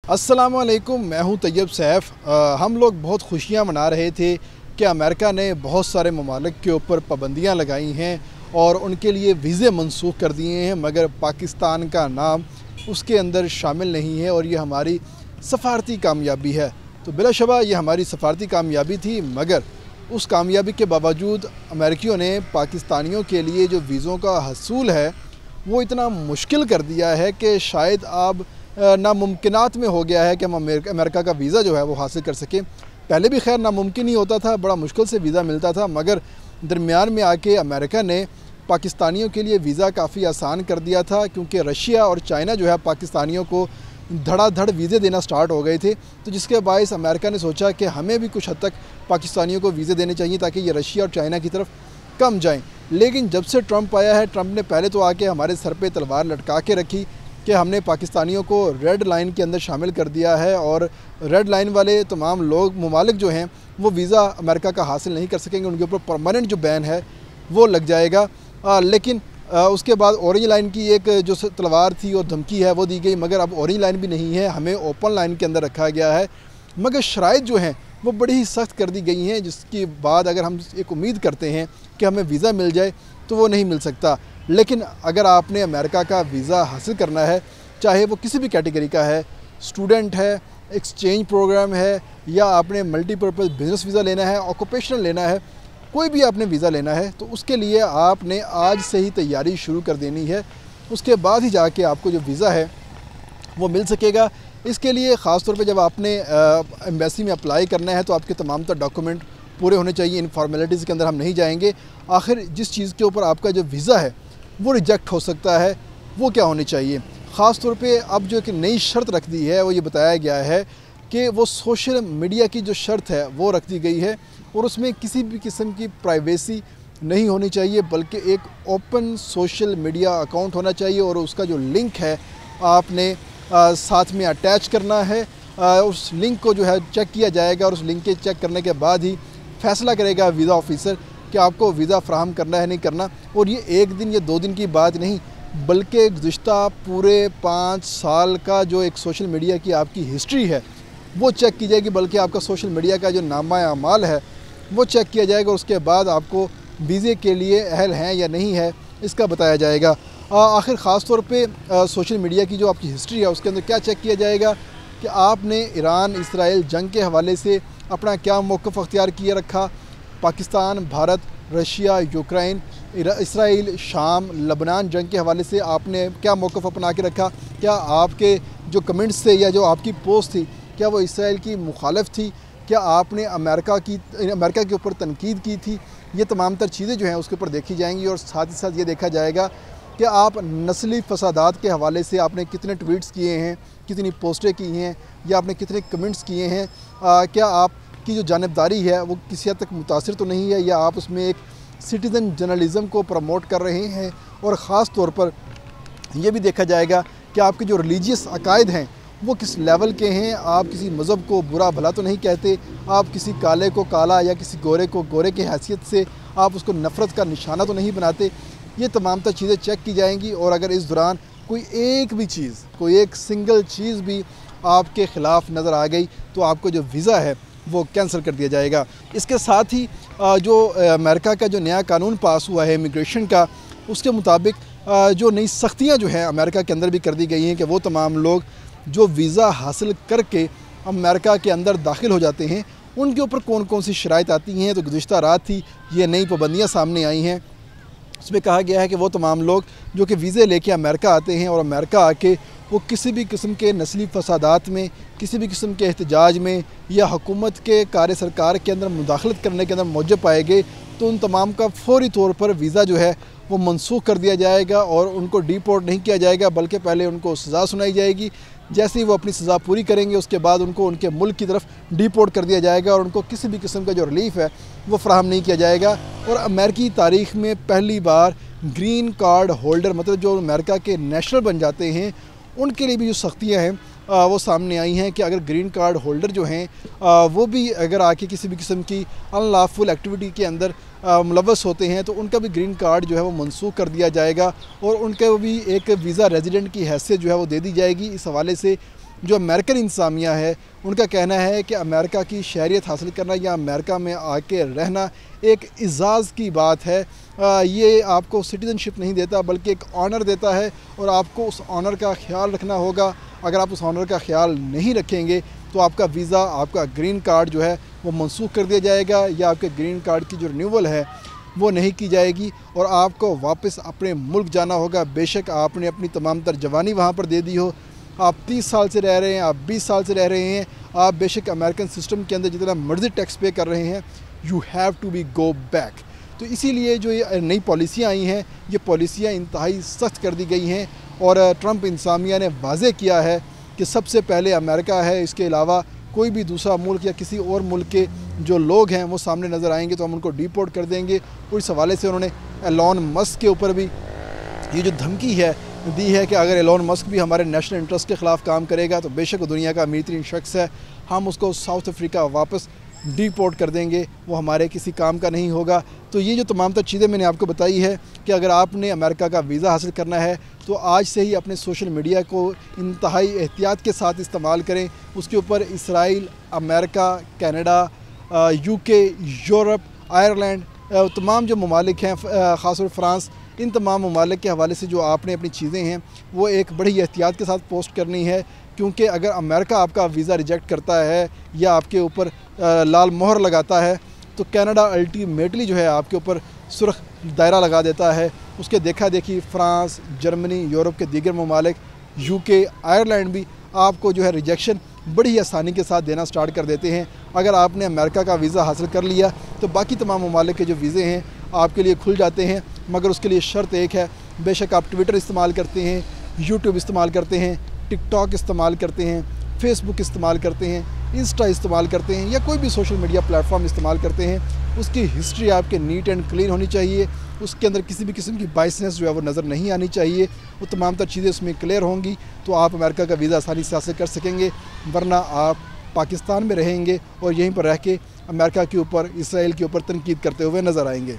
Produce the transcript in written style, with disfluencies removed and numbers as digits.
अस्सलाम वालेकुम, मैं हूं तैयब सैफ। हम लोग बहुत खुशियां मना रहे थे कि अमेरिका ने बहुत सारे ममालिक के ऊपर पाबंदियां लगाई हैं और उनके लिए वीज़े मनसूख कर दिए हैं, मगर पाकिस्तान का नाम उसके अंदर शामिल नहीं है और ये हमारी सफारती कामयाबी है। तो बिलाशुबा ये हमारी सफारती कामयाबी थी, मगर उस कामयाबी के बावजूद अमेरिकियों ने पाकिस्तानियों के लिए जो वीज़ों का हसूल है वो इतना मुश्किल कर दिया है कि शायद अब नामुमकिनात में हो गया है कि हम अमेरिका का वीज़ा जो है वो हासिल कर सकें। पहले भी खैर नामुमकिन ही होता था, बड़ा मुश्किल से वीज़ा मिलता था, मगर दरमियान में आके अमेरिका ने पाकिस्तानियों के लिए वीज़ा काफ़ी आसान कर दिया था, क्योंकि रशिया और चाइना जो है पाकिस्तानियों को धड़ाधड़ वीज़े देना स्टार्ट हो गए थे। तो जिसके बायस अमेरिका ने सोचा कि हमें भी कुछ हद तक पाकिस्तानियों को वीज़े देने चाहिए ताकि ये रशिया और चाइना की तरफ कम जाएं। लेकिन जब से ट्रंप आया है, ट्रंप ने पहले तो आके हमारे सर पे तलवार लटका के रखी कि हमने पाकिस्तानियों को रेड लाइन के अंदर शामिल कर दिया है और रेड लाइन वाले तमाम लोग ममालिक जो हैं वो वीज़ा अमेरिका का हासिल नहीं कर सकेंगे, उनके ऊपर परमानेंट जो बैन है वो लग जाएगा। लेकिन उसके बाद ऑरेंज लाइन की एक जो तलवार थी और धमकी है वो दी गई, मगर अब ऑरेंज लाइन भी नहीं है, हमें ओपन लाइन के अंदर रखा गया है। मगर शराइत जो हैं वो बड़ी ही सख्त कर दी गई हैं, जिसके बाद अगर हम एक उम्मीद करते हैं कि हमें वीज़ा मिल जाए तो वो नहीं मिल सकता। लेकिन अगर आपने अमेरिका का वीज़ा हासिल करना है, चाहे वो किसी भी कैटेगरी का है, स्टूडेंट है, एक्सचेंज प्रोग्राम है, या आपने मल्टीपर्पज़ बिज़नेस वीज़ा लेना है, ऑक्यूपेशनल लेना है, कोई भी आपने वीज़ा लेना है, तो उसके लिए आपने आज से ही तैयारी शुरू कर देनी है। उसके बाद ही जाके आपको जो वीज़ा है वो मिल सकेगा। इसके लिए ख़ास तौर पे जब आपने एम्बेसी में अप्लाई करना है तो आपके तमाम तर डॉक्यूमेंट पूरे होने चाहिए। इन फॉर्मेलिटीज़ के अंदर हम नहीं जाएंगे। आखिर जिस चीज़ के ऊपर आपका जो वीज़ा है वो रिजेक्ट हो सकता है, वो क्या होनी चाहिए। ख़ास तौर पे अब जो एक नई शर्त रख दी है वो ये बताया गया है कि वो सोशल मीडिया की जो शर्त है वो रख दी गई है और उसमें किसी भी किस्म की प्राइवेसी नहीं होनी चाहिए, बल्कि एक ओपन सोशल मीडिया अकाउंट होना चाहिए और उसका जो लिंक है आपने साथ में अटैच करना है। उस लिंक को जो है चेक किया जाएगा और उस लिंक के चेक करने के बाद ही फ़ैसला करेगा वीज़ा ऑफिसर कि आपको वीज़ा फ़राहम करना है नहीं करना। और ये एक दिन या 2 दिन की बात नहीं, बल्कि गुज़िश्ता पूरे 5 साल का जो एक सोशल मीडिया की आपकी हिस्ट्री है वो चेक की जाएगी, बल्कि आपका सोशल मीडिया का जो नामा अमाल है वो चेक किया जाएगा और उसके बाद आपको वीज़े के लिए अहल हैं या नहीं है इसका बताया जाएगा। आखिर ख़ास तौर पे सोशल मीडिया की जो आपकी हिस्ट्री है उसके अंदर क्या चेक किया जाएगा कि आपने ईरान इसराइल जंग के हवाले से अपना क्या मौक़िफ़ अख्तियार किए रखा, Pakistan Bharat Russia Ukraine Israel शाम लबनान जंग के हवाले से आपने क्या मौक़िफ़ अपना के रखा, क्या आपके जो कमेंट्स थे या जो आपकी पोस्ट थी क्या वो इसराइल की मुखालिफ थी, क्या आपने अमेरिका के ऊपर तनकीद की थी। ये तमाम तर चीज़ें जो हैं उसके ऊपर देखी जाएंगी और साथ ही साथ ये देखा जाएगा कि आप नस्ली फसादात के हवाले से आपने कितने ट्वीट्स किए हैं, कितनी पोस्टें की हैं, या आपने कितने कमेंट्स किए हैं, क्या आपकी जो जानबदारी है वो किसी हद तक मुतासिर तो नहीं है, या आप उसमें एक सिटीज़न जर्नलिज़म को प्रमोट कर रहे हैं। और ख़ास तौर पर यह भी देखा जाएगा कि आपके जो रिलीजियस अकायद हैं वो किस लेवल के हैं। आप किसी मज़हब को बुरा भला तो नहीं कहते, आप किसी काले को काला या किसी गोरे को गोरे की हैसियत से आप उसको नफ़रत का निशाना तो नहीं बनाते। ये तमाम तर चीज़ें चेक की जाएंगी और अगर इस दौरान कोई एक भी चीज़, कोई एक सिंगल चीज़ भी आपके ख़िलाफ़ नज़र आ गई तो आपको जो वीज़ा है वो कैंसिल कर दिया जाएगा। इसके साथ ही जो अमेरिका का जो नया कानून पास हुआ है इमिग्रेशन का, उसके मुताबिक जो नई सख्तियाँ जो हैं अमेरिका के अंदर भी कर दी गई हैं कि वो तमाम लोग जो वीज़ा हासिल करके अमेरिका के अंदर दाखिल हो जाते हैं उनके ऊपर कौन कौन सी शराइत आती हैं। तो गुज़िश्ता रात ही ये नई पाबंदियाँ सामने आई हैं। उसमें कहा गया है कि वो तमाम लोग जो कि वीज़े लेके अमेरिका आते हैं और अमेरिका आके वो किसी भी किस्म के नस्ली फसादात में, किसी भी किस्म के एहतजाज में या हुकूमत के कार्य सरकार के अंदर मुदाखलत करने के अंदर मौजूद पाए गए तो उन तमाम का फौरी तौर पर वीज़ा जो है वो मनसूख कर दिया जाएगा और उनको डिपोर्ट नहीं किया जाएगा, बल्कि पहले उनको सज़ा सुनाई जाएगी। जैसे ही वो अपनी सज़ा पूरी करेंगे उसके बाद उनको उनके मुल्क की तरफ डिपोर्ट कर दिया जाएगा और उनको किसी भी किस्म का जो रिलीफ है वो फ़राहम नहीं किया जाएगा। और अमेरिकी तारीख़ में पहली बार ग्रीन कार्ड होल्डर, मतलब जो अमेरिका के नेशनल बन जाते हैं, उनके लिए भी जो सख्तियाँ हैं वो सामने आई हैं कि अगर ग्रीन कार्ड होल्डर जो हैं वो भी अगर आके किसी भी किस्म की अनलॉफुल एक्टिविटी के अंदर मुलव्वस होते हैं तो उनका भी ग्रीन कार्ड जो है वो मनसूख कर दिया जाएगा और उनके भी एक वीज़ा रेजिडेंट की हैसियत जो है वो दे दी जाएगी। इस हवाले से جو अमेरिकन इंतज़ामिया है उनका कहना है कि अमेरिका की शहरियत हासिल करना या अमेरिका में आके रहना एक इज़्ज़ाज़ की बात है। ये आपको सिटीज़नशिप नहीं देता बल्कि एक ऑनर देता है और आपको उस ऑनर का ख्याल रखना होगा। अगर आप उस ऑनर का ख्याल नहीं रखेंगे तो आपका वीज़ा, आपका ग्रीन कार्ड जो है वो मनसूख कर दिया जाएगा या आपके ग्रीन कार्ड की जो रिन्यूअल है वो नहीं की जाएगी और आपको वापस अपने मुल्क जाना होगा। बेशक आपने अपनी तमाम तर जवानी वहाँ पर दे दी हो, आप 30 साल से रह रहे हैं, आप 20 साल से रह रहे हैं, आप बेशक अमेरिकन सिस्टम के अंदर जितना मर्ज़ी टैक्स पे कर रहे हैं, you have to be go back. तो इसीलिए जो ये नई पॉलिसियाँ आई हैं, ये पॉलिसियाँ इंतहाई सख्त कर दी गई हैं और ट्रंप इंतज़ामिया ने वाज़े किया है कि सबसे पहले अमेरिका है, इसके अलावा कोई भी दूसरा मुल्क या किसी और मुल्क के जो लोग हैं वो सामने नज़र आएंगे तो हम उनको डिपोर्ट कर देंगे। और इस हवाले से उन्होंने एलॉन मस्क के ऊपर भी ये जो धमकी है दी है कि अगर एलॉन मस्क भी हमारे नेशनल इंटरेस्ट के ख़िलाफ़ काम करेगा तो बेशक वो दुनिया का अमीर तरीन शख्स है, हम उसको साउथ अफ्रीका वापस डिपोर्ट कर देंगे, वो हमारे किसी काम का नहीं होगा। तो ये जो तमाम तर चीज़ें मैंने आपको बताई है कि अगर आपने अमेरिका का वीज़ा हासिल करना है तो आज से ही अपने सोशल मीडिया को इंतहाई एहतियात के साथ इस्तेमाल करें। उसके ऊपर Israel, America, Canada, UK, Europe, Ireland, तमाम जो ममालिक हैं, ख़ास तौर फ्रांस, इन तमाम ममालिक के हवाले से जो आपने अपनी चीज़ें हैं वो एक बड़ी एहतियात के साथ पोस्ट करनी है, क्योंकि अगर अमेरिका आपका वीज़ा रिजेक्ट करता है या आपके ऊपर लाल मोहर लगाता है तो कनाडा अल्टीमेटली जो है आपके ऊपर सुर्ख दायरा लगा देता है। उसके देखा देखी फ्रांस, जर्मनी, यूरोप के दीगर ममालिक, यूके, आयरलैंड भी आपको जो है रिजेक्शन बड़ी आसानी के साथ देना स्टार्ट कर देते हैं। अगर आपने अमेरिका का वीज़ा हासिल कर लिया तो बाकी तमाम ममालिक के जो वीज़े हैं आपके लिए खुल जाते हैं, मगर उसके लिए शर्त एक है, बेशक आप ट्विटर इस्तेमाल करते हैं, यूट्यूब इस्तेमाल करते हैं, टिकटॉक इस्तेमाल करते हैं, फेसबुक इस्तेमाल करते हैं, इंस्टा इस्तेमाल करते हैं या कोई भी सोशल मीडिया प्लेटफॉर्म इस्तेमाल करते हैं, उसकी हिस्ट्री आपके नीट एंड क्लीन होनी चाहिए। उसके अंदर किसी भी किस्म की बाइसनेस जो है वो नज़र नहीं आनी चाहिए। वो तमाम तर चीज़ें उसमें क्लियर होंगी तो आप अमेरिका का वीज़ा आसानी से हासिल कर सकेंगे, वरना आप पाकिस्तान में रहेंगे और यहीं पर रह के अमेरिका के ऊपर, इसराइल के ऊपर तनकीद करते हुए नज़र आएंगे।